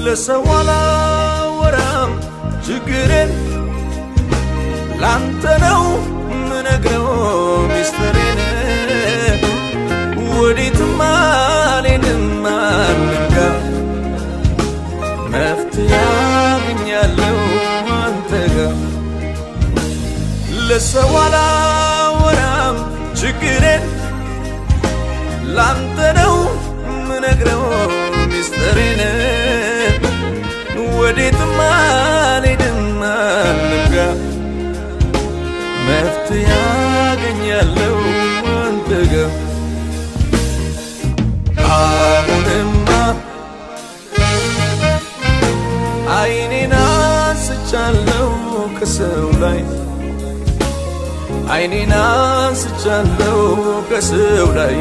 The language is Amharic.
ለሰው አላወራም ችግሬን ላንተ ነው ምነግረው ሚስጥሬን ወዴትም አልሄድም አንጋ መፍትሄ አገኛለሁ አንተ ጋር ለሰው አላወራም ችግሬን ላንተ ነው ምነግረው ሚስጥሬን ወዴትም አልሄድም አንጋ መፍትሄ አገኛለሁ አንተ ጋር አሁንማ አይኔን አንስቻለሁ ከሰው ላይ አይኔን አንስቻለሁ ከሰው ላይ